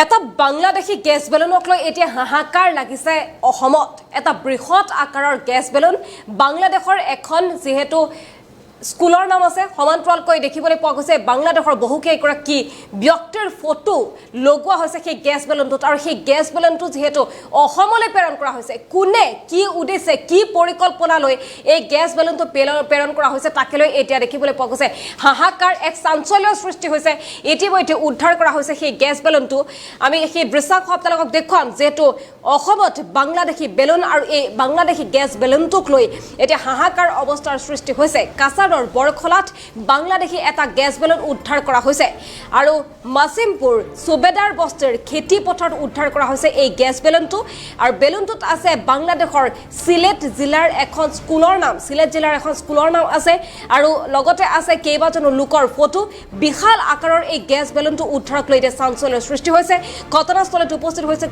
এটা বাংলাদেশী গেছ বেলুনক লৈ এতিয়া হাহাকাৰ লাগিছে অসমত এটা বৃহৎ আকাৰৰ গেছ বেলুন বাংলাদেশৰ এখন যেহেতু স্কুলৰ নাম আছে সমান্তৰালকৈ দেখিবলৈ পোৱা গৈছে বাংলাদেশৰ বহুকেইগৰাকী ব্যক্তিৰ ফটো লগোৱা হৈছে সেই গেছ বেলুনটোত আৰু সেই গেছ বেলুনটো যেহেতু অসমলৈ প্ৰেৰণ কৰা হৈছে কোনে কি উদ্দেশ্যে কি পৰিকল্পনা লৈ এই গেছ বেলুনটো প্ৰেৰণ কৰা হৈছে তাকে লৈ এতিয়া দেখিবলৈ পোৱা গৈছে হাহাকাৰ এক চাঞ্চল্যৰ সৃষ্টি হৈছে ইতিমধ্যে উদ্ধাৰ কৰা হৈছে সেই গেছ বেলুনটো আমি সেই দৃশ্যাংশ আপোনালোকক দেখুৱাম যেহেতু অসমত বাংলাদেশী বেলুন আৰু এই বাংলাদেশী গেছ বেলুনটোক লৈ এতিয়া হাহাকাৰ অৱস্থাৰ সৃষ্টি হৈছে কাছাৰৰ বৰখলাত বাংলাদেশী এটা গেছ বেলুন উদ্ধাৰ কৰা হৈছে আৰু মাছিমপুৰ সুবেদাৰ বস্তিৰ খেতি পথাৰত উদ্ধাৰ কৰা হৈছে এই গেছ বেলুনটো আৰু বেলুনটোত আছে বাংলাদেশৰ সিলেট জিলাৰ এখন স্কুলৰ নাম সিলেট জিলাৰ এখন স্কুলৰ নাম আছে আৰু লগতে আছে কেইবাজনো লোকৰ ফটো বিশাল আকাৰৰ এই গেছ বেলুনটো উদ্ধাৰক লৈ চাঞ্চল্যৰ সৃষ্টি হৈছে ঘটনাস্থলত উপস্থিত হৈছে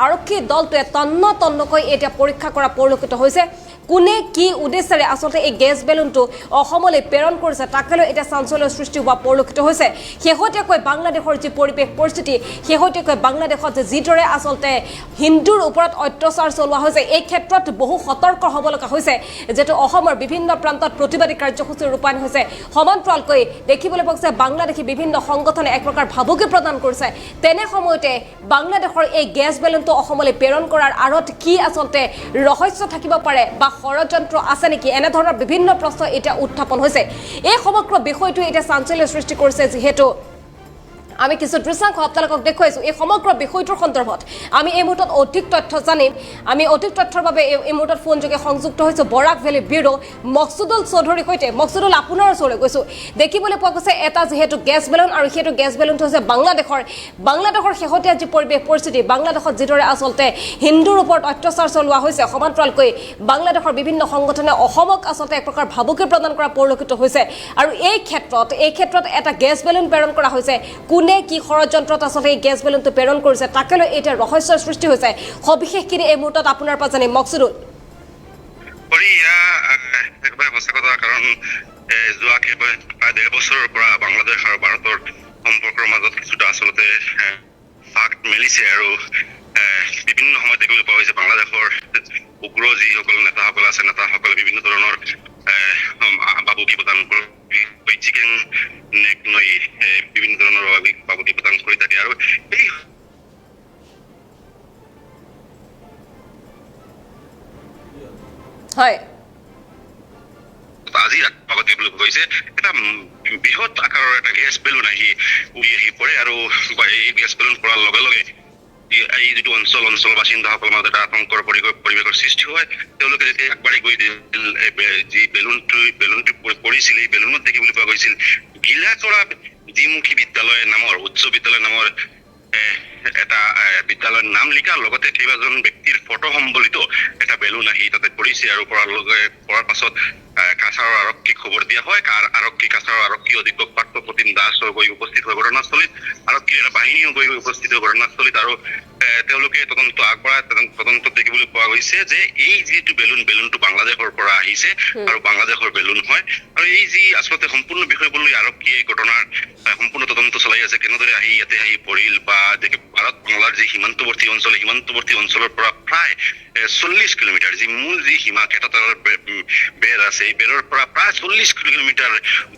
আৰক্ষী দলটোৱে তন্নকৈ এতিয়া পৰীক্ষা কৰা পৰিলক্ষিত হৈছে কোনে কি উদ্দেশ্যেৰে আসলে এই গেছ বেলুনটো অসমলৈ প্ৰেৰণ কৰিছে তাকে লৈ এটা চাঞ্চল্যৰ সৃষ্টি হোৱা পৰিলক্ষিত হৈছে শেহতীয়াকৈ বাংলাদেশৰ যি পৰিৱেশ পৰিস্থিতি শেহতীয়াকৈ বাংলাদেশত যিদৰে আসলতে হিন্দুৰ ওপৰত অত্যাচাৰ চলোৱা হৈছে এই ক্ষেত্ৰত বহু সতৰ্ক হ'ব লগা হৈছে যেটো অসমৰ বিভিন্ন প্ৰান্তত প্ৰতিবাদী কাৰ্যসূচী ৰূপায়ণ হৈছে সমান্তৰালকৈ দেখিবলৈ পোৱা গৈছে বাংলাদেশী বিভিন্ন সংগঠনে এক প্ৰকাৰ ভাবুকি প্ৰদান কৰিছে তেনে সময়তে বাংলাদেশৰ এই গেছ বেলুনটো অসমলৈ প্ৰেৰণ কৰাৰ আঁৰত কি আসলতে ৰহস্য থাকিব পাৰে বা ষড়যন্ত্ৰ আছে নেকি এনে ধৰণৰ বিভিন্ন প্ৰশ্ন এটা উত্থাপন হৈছে এই সমগ্ৰ বিষয়টো এটা চাঞ্চল্যৰ সৃষ্টি কৰিছে যেহেতু আমি কিছু দৃশ্যাংশ আপোনালোকক দেখুৱাইছো এই সমগ্ৰ বিষয়টোৰ সন্দৰ্ভত আমি এই মুহূৰ্তত অধিক তথ্য জানিম আমি অধিক তথ্যৰ বাবে এই মুহূৰ্তত ফোন যোগে সংযুক্ত হৈছো বৰাক ভেলী ব্যুৰো মকসুদুল চৌধুৰীৰ সৈতে মকসুদুল আপোনাৰ ওচৰলৈ গৈছো দেখিবলৈ পোৱা গৈছে এটা যেহেতু গেছ বেলুন আৰু সেইটো গেছ বেলুনটো হৈছে বাংলাদেশৰ শেহতীয়া যি পৰিৱেশ পৰিস্থিতি বাংলাদেশত যিদৰে আসলতে হিন্দুৰ ওপৰত অত্যাচাৰ চলোৱা হৈছে সমান্তৰালকৈ বাংলাদেশৰ বিভিন্ন সংগঠনে অসমক আসলতে এক প্ৰকাৰ ভাবুকি প্ৰদান কৰা পৰিলক্ষিত হৈছে আৰু এই ক্ষেত্ৰত এটা গেছ বেলুন প্ৰেৰণ কৰা হৈছে কোনে কি ষড়যন্ত্ৰত আসলে এই গেছ বেলুনটো প্ৰেৰণ কৰিছে তাকে লৈ এতিয়া ৰহস্যৰ সৃষ্টি হৈছে সবিশেষখিনি এই মুহূৰ্তত আপোনাৰ পৰা জানিম মকসুদুল একবাৰে সঁচা কথা কাৰণ যোৱা প্ৰায় ১.৫ বছৰৰ পৰা বাংলাদেশ আৰু ভাৰতৰ সম্পৰ্কৰ মাজত কিছুটা আচলতে ফাক মেলিছে আৰু বিভিন্ন সময়ত দেখিবলৈ পোৱা হৈছে বাংলাদেশৰ উগ্ৰ যিসকল নেতাসকল আছে নেতাসকলে বিভিন্ন ধৰণৰ বাবুকি প্ৰদান বিভিন্ন ধৰণৰ বাবুকি প্ৰদান কৰি থাকে আৰু এই হয় আজি আগতে গৈছে এটা বৃহৎ আকাৰৰ এটা গেছ বেলুন আহি পৰে আৰু এই গেছ বেলুন পৰাৰ লগে লগে এই যিটো অঞ্চল বাসিন্দাসকলৰ মাজত এটা আতংকৰ পৰিৱেশৰ সৃষ্টি হয় তেওঁলোকে যেতিয়া আগবাঢ়ি গৈ যি বেলুনটো পৰিছিল এই বেলুনত দেখিবলৈ পোৱা গৈছিল গিলাতৰা দ্বিমুখী বিদ্যালয় নামৰ উচ্চ বিদ্যালয় নামৰ এটা বিদ্যালয়ৰ নাম লিখাৰ লগতে কেইবাজন ব্যক্তিৰ ফটো সম্বলিত এটা বেলুন আহি তাতে পৰিছে আৰু পৰাৰ পাছত কাছাৰৰ আৰক্ষীক খবৰ দিয়া হয় কাছাৰৰ আৰক্ষী অধীক্ষক পাৰ্থপ্ৰতিম দাস গৈ উপস্থিত হয় ঘটনাস্থলীত আৰক্ষীৰ এটা বাহিনীও গৈ উপস্থিত হয় ঘটনাস্থলীত আৰু তেওঁলোকে তদন্ত আগবঢ়ায় তদন্তত দেখিবলৈ পোৱা গৈছে যে এই যিটো বেলুনটো বাংলাদেশৰ পৰা আহিছে আৰু বাংলাদেশৰ বেলুন হয় আৰু এই যি আচলতে সম্পূৰ্ণ বিষয়বোৰ লৈ আৰক্ষীয়ে ঘটনাৰ সম্পূৰ্ণ তদন্ত চলাই আছে কেনেদৰে ইয়াতে আহি পৰিল বা ভাৰত বাংলাৰ যি সীমান্তৱৰ্তী অঞ্চলৰ পৰা প্ৰায় 40 কিলোমিটাৰ যি মূল যি সীমা কেইটাতাৰৰ বেৰ আছে এই বেৰৰ পৰা প্ৰায় 40 কিলোমিটাৰ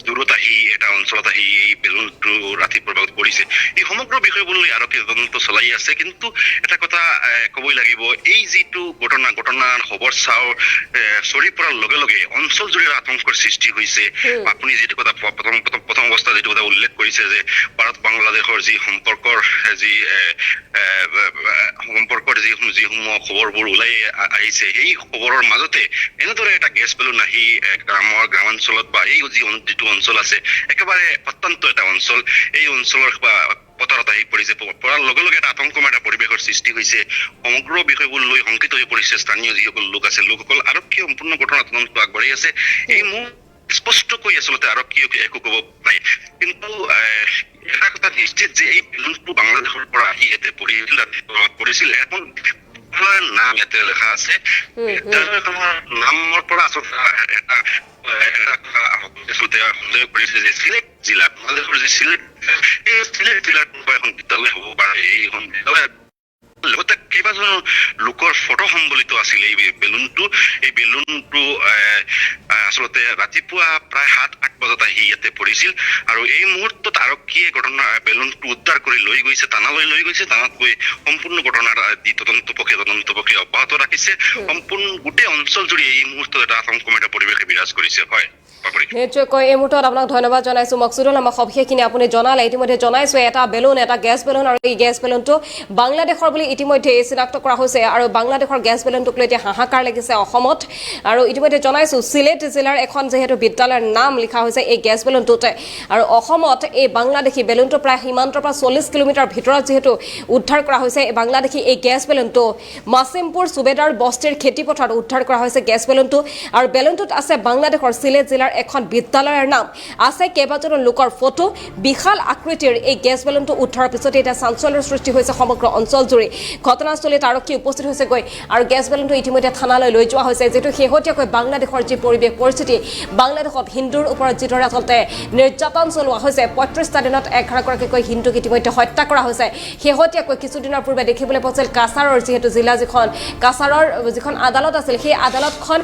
দূৰত আহি এটা অঞ্চলত আহি এই বেলুনটো ৰাতিপুৱাৰ ভাগত পৰিছে এই সমগ্ৰ বিষয়বোৰ লৈ আৰক্ষীয়ে তদন্ত চলাই আছে কিন্তু এটা কথা ক'বই লাগিব এই যিটো ঘটনাৰ খবৰ চৰি পৰাৰ লগে লগে অঞ্চল জুৰি আতংকৰ সৃষ্টি হৈছে আপুনি যিটো কথা প্ৰথম অৱস্থাত যিটো কথা উল্লেখ কৰিছে যে ভাৰত বাংলাদেশৰ যি সম্পৰ্কৰ যিসমূহ খবৰবোৰ ওলাই আহিছে সেই খবৰৰ মাজতে এনেদৰে এটা গেছ বেলুন আহি গ্ৰামাঞ্চলত বা এই যিটো অঞ্চল আছে একেবাৰে অত্যন্ত এটা অঞ্চল এই অঞ্চলৰ পথাৰত আহি পৰিছে পৰাৰ লগে লগে এটা আতংকময় এটা পৰিৱেশৰ সৃষ্টি হৈছে সমগ্ৰ বিষয়বোৰ লৈ শংকিত হৈ পৰিছে স্থানীয় যিসকল লোকসকল আৰক্ষী সম্পূৰ্ণ ঘটনা তদন্ত আগবাঢ়ি আছে এই স্পষ্টকৈ আচলতে আৰক্ষীয়ে একো ক'ব নাই কিন্তু এটা কথা নিশ্চিত যে এই বেলুনটো বাংলাদেশৰ পৰা আহি ইয়াতে পৰিছিল এখন নাম ইয়াতে লেখা আছে নামৰ পৰা আচলতে এটা সন্দেহ কৰিছে যে সিলেট জিলা বাংলাদেশৰ যে সিলেট এই সিলেট জিলাৰ কোনোবা এখন বিদ্যালয় হ'ব পাৰে এই লগতে কেইবাজনো লোকৰ ফটো সম্বলিত আছিল এই বেলুনটো আচলতে ৰাতিপুৱা প্ৰায় 7-8 বজাত আহি ইয়াতে পৰিছিল আৰু এই মুহূৰ্তত আৰক্ষীয়ে বেলুনটো উদ্ধাৰ কৰি লৈ গৈছে, থানালৈ লৈ গৈছে। থানাত গৈ সম্পূৰ্ণ ঘটনাৰ যি তদন্ত প্ৰক্ৰিয়া অব্যাহত ৰাখিছে। সম্পূৰ্ণ গোটেই অঞ্চল জুৰি এই মুহূৰ্তত এটা আতংকময় পৰিৱেশে বিৰাজ কৰিছে। হয়, নিশ্চয়কৈ এই মুহূৰ্তত আপোনাক ধন্যবাদ জনাইছোঁ মকছুদুল। আমাক সবিশেষখিনি আপুনি জনালে। ইতিমধ্যে জনাইছোঁ এটা গেছ বেলুন, আৰু এই গেছ বেলুনটো বাংলাদেশৰ বুলি ইতিমধ্যে চিনাক্ত কৰা হৈছে আৰু বাংলাদেশৰ গেছ বেলুনটোক লৈ এতিয়া হাহাকাৰ লাগিছে অসমত। আৰু ইতিমধ্যে জনাইছোঁ চিলেট জিলাৰ এখন যিহেতু বিদ্যালয়ৰ নাম লিখা হৈছে এই গেছ বেলুনটোতে, আৰু অসমত এই বাংলাদেশী বেলুনটো প্ৰায় সীমান্তৰ পৰা 40 কিলোমিটাৰ ভিতৰত যিহেতু উদ্ধাৰ কৰা হৈছে এই বাংলাদেশী এই গেছ বেলুনটো। মাছিমপুৰ সুবেদাৰ বস্তিৰ খেতিপথাৰত উদ্ধাৰ কৰা হৈছে গেছ বেলুনটো, আৰু বেলুনটোত আছে বাংলাদেশৰ চিলেট জিলাৰ এখন বিদ্যালয়ৰ নাম, আছে কেইবাজনো লোকৰ ফটো। বিশাল আকৃতিৰ এই গেছ বেলুনটো উদ্ধাৰৰ পিছতে এতিয়া চাঞ্চল্যৰ সৃষ্টি হৈছে সমগ্ৰ অঞ্চলজুৰি। ঘটনাস্থলীত আৰক্ষী উপস্থিত হৈছেগৈ আৰু গেছ বেলুনটো ইতিমধ্যে থানালৈ লৈ যোৱা হৈছে। যিটো শেহতীয়াকৈ বাংলাদেশৰ যি পৰিৱেশ পৰিস্থিতি, বাংলাদেশত হিন্দুৰ ওপৰত যিদৰে আচলতে নিৰ্যাতন চলোৱা হৈছে, 35টা দিনত 11গৰাকীকৈ হিন্দুক ইতিমধ্যে হত্যা কৰা হৈছে। শেহতীয়াকৈ কিছুদিনৰ পূৰ্বে দেখিবলৈ পোৱা গৈছিল কাছাৰৰ যিহেতু জিলা কাছাৰৰ যিখন আদালত আছিল, সেই আদালতখন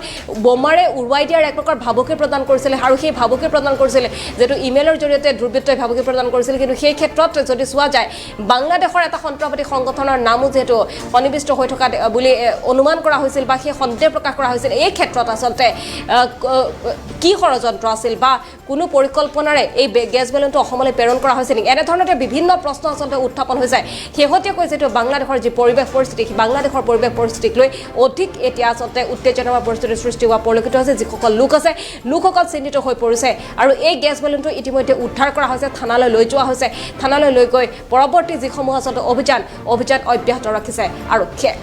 বোমাৰে উৰুৱাই দিয়াৰ এক প্ৰকাৰ ভাবুকি প্ৰদান কৰিছিলে, আৰু সেই ভাবুকি প্ৰদান কৰিছিলে যিটো ইমেইলৰ জৰিয়তে দুৰ্বৃত্তই ভাবুকি প্ৰদান কৰিছিল। কিন্তু সেই ক্ষেত্ৰত যদি চোৱা যায়, বাংলাদেশৰ এটা সন্ত্ৰাসবাদী সংগঠনৰ নামো যিহেতু সন্নিৱিষ্ট হৈ থকা বুলি অনুমান কৰা হৈছিল বা সেই সন্দেহ প্ৰকাশ কৰা হৈছিল। এই ক্ষেত্ৰত আচলতে কি ষড়যন্ত্ৰ আছিল বা কোনো পৰিকল্পনাৰে এই গেছ বেলুনটো অসমলৈ প্ৰেৰণ কৰা হৈছিল নেকি? এনেধৰণে বিভিন্ন প্ৰশ্ন আচলতে উত্থাপন হৈ যায়। শেহতীয়াকৈ যিটো বাংলাদেশৰ যি পৰিৱেশ পৰিস্থিতি, বাংলাদেশৰ পৰিৱেশ পৰিস্থিতিক লৈ অধিক এতিয়া আচলতে উত্তেজনাৰ পৰিস্থিতিৰ সৃষ্টি হোৱা পৰিলক্ষিত হৈছে। যিসকল লোকসকল চিহ্নিত হৈ পৰিছে, আৰু এই গেছ বেলুনটো ইতিমধ্যে উদ্ধাৰ কৰা হৈছে, থানালৈ লৈ যোৱা হৈছে। থানালৈ লৈ গৈ পৰৱৰ্তী যিসমূহ আচলতে অভিযান অব্যাহত ৰাখিছে আৰক্ষীয়ে।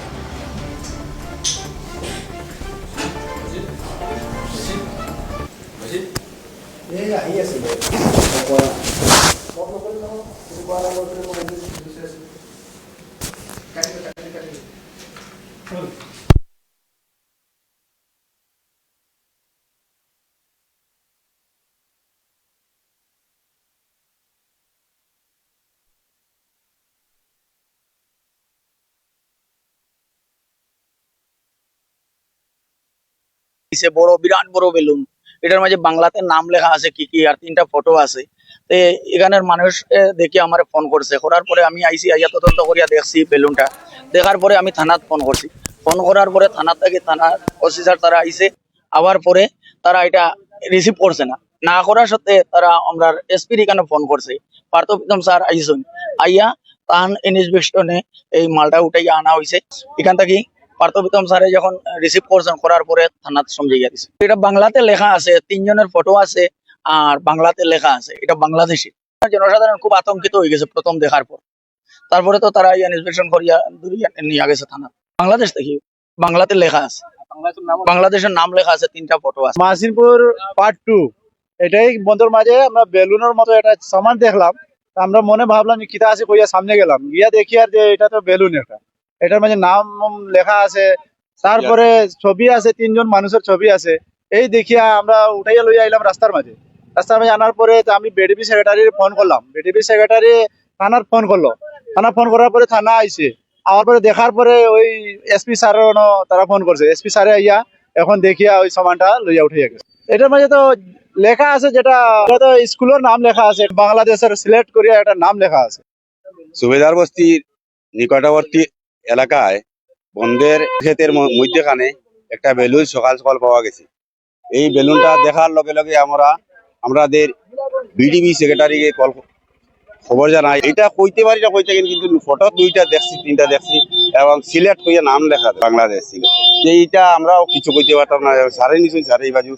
বড় বিরাট বড় বেলুন, এটার মাঝে বাংলাতে নাম লেখা আছে কি কি, আর 3টা ফটো আছে। তো এখানের মানুষ দেখি আমার ফোন করছে, করার পরে আমি আইসি, আইয়া তদন্ত করিয়া দেখছি বেলুনটা। দেখার পরে আমি থানাত ফোন করছি, ফোন করার পরে থানার থেকে থানার অফিসার তারা আইসে, আবার পরে তারা এটা রিসিভ করছে না করার সত্ত্বে তারা আমরা এসপির এখানে ফোন করছে। পার্থপ্রীতম স্যার আইসুন, আইয়া তান ইনভেস্টিগেশনে এই মালটা উঠাইয়া আনা হয়েছে। এখান থেকে পার্থপ্রীতম স্যারে যখন রিসিভ করছেন, করার পরে থানাত সমঝাইয়া দিছে। এটা বাংলাতে লেখা আছে, 3 জনের ফটো আছে আর বাংলাতে লেখা আছে এটা বাংলাদেশি। জনসাধারণ খুব আতঙ্কিত হয়ে গেছে প্রথম দেখার পর। তারপরে তো তারা ইনভেস্টিগেশন করিয়া দূরিয়া নিয়ে গেছে থানা। বাংলাদেশ থেকে বাংলাতে লেখা আছে, বাংলাদেশের নাম লেখা আছে, 3টা ফটো আছে। মাসিমপুর পার্ট 2, এটাই বন্ধুর মাঝে আমরা বেলুনের মতো একটা সামান দেখলাম। আমরা মনে ভাবলাম যে কিতা আছে, কইয়া সামনে গেলাম, গিয়া দেখি আর যে এটা তো বেলুন, এটার মাঝে নাম লেখা আছে, তারপরে ছবি আছে, 3 জন মানুষের ছবি আছে। এই দেখিয়া আমরা উঠাইয়া লইয়া আইলাম রাস্তার মাঝে আনার পরে আমি বিডিপি সেক্রেটারি ফোন করলাম। বিডিপি সেক্রেটারি থানার ফোন করলো, থানা ফোন করার পরে থানা আইছে। আমার পরে দেখার পরে ওই এসপি স্যার তারা ফোন করছে, এসপি স্যারে আইয়া এখন দেখিয়া ওই সামানটা লইয়া উঠাইয়া গেছে। এটার মাঝে তো লেখা আছে, যেটা স্কুলের নাম লেখা আছে, বাংলাদেশের সিলেক্ট করিয়া একটা নাম লেখা আছে। সুবেদার বস্তির নিকটবর্তী এলাকায় বন্ধের ক্ষেতের মধ্যখানে একটা বেলুন সকাল সকাল পাওয়া গেছে। এই বেলুনটা দেখার লগে লগে আমাদের বিডিবি সেক্রেটারিকে খবর জানাই। এটা কইতে পারি না কইতে, কিন্তু ফটো 2টা দেখছি, 3টা দেখছি, এবং সিলেট কইয়া নাম লেখা বাংলাদেশ সিলেট। এইটা আমরাও কিছু কইতে পারতাম না, সারে নিছুন সারে এই বাজু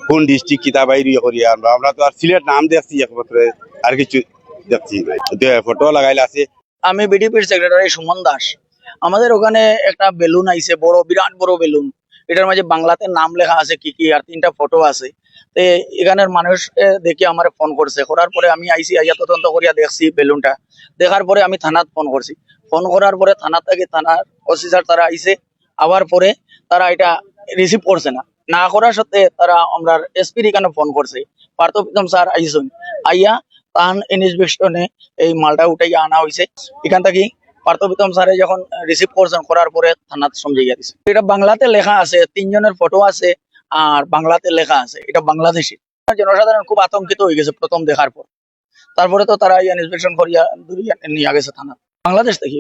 কোন ডিস্ট্রিক্ট কিতা বাইরে করিয়া আমরা তো আর সিলেট নাম দেখছি একমাত্র, আর কিছু দেখছি ফটো লাগাইলে আছে। আমি বিডিপির সেক্রেটারি সুমন দাস। আমাদের ওখানে একটা বেলুন আইছে, বিরাট বড় বেলুন, এটার মাঝে বাংলাতে নাম লেখা আছে কি কি, আর 3টা ফটো আছে। তো এখানের মানুষ দেখি আমার ফোন করছে, করার পরে আমি আইসি, আইয়া তদন্ত করিয়া দেখছি বেলুনটা। দেখার পরে আমি থানাত ফোন করছি, ফোন করার পরে থানার থেকে থানার অফিসার তারা আইসে, আবার পরে তারা এটা রিসিভ করছে না করার সত্ত্বে তারা আমরা এসপির এখানে ফোন করছে। পার্থপ্রীতম স্যার আইসুন, আইয়া তান ইনস্পেকশনে এই মালটা উঠাই আনা হয়েছে। এখান থেকে পার্থবিতম স্যারে যখন রিসিভ করছেন, করার পরে থানাতে সমঝাইয়া দিছে। এটা বাংলাতে লেখা আছে, 3 জনের ফটো আছে আর বাংলাতে লেখা আছে এটা বাংলাদেশি। জনসাধারণ খুব আতঙ্কিত হয়ে গেছে প্রথম দেখার পর। তারপরে তো তারা ইনস্পেকশন করিয়া ধরিয়া নিয়ে গেছে থানা, বাংলাদেশ থেকে।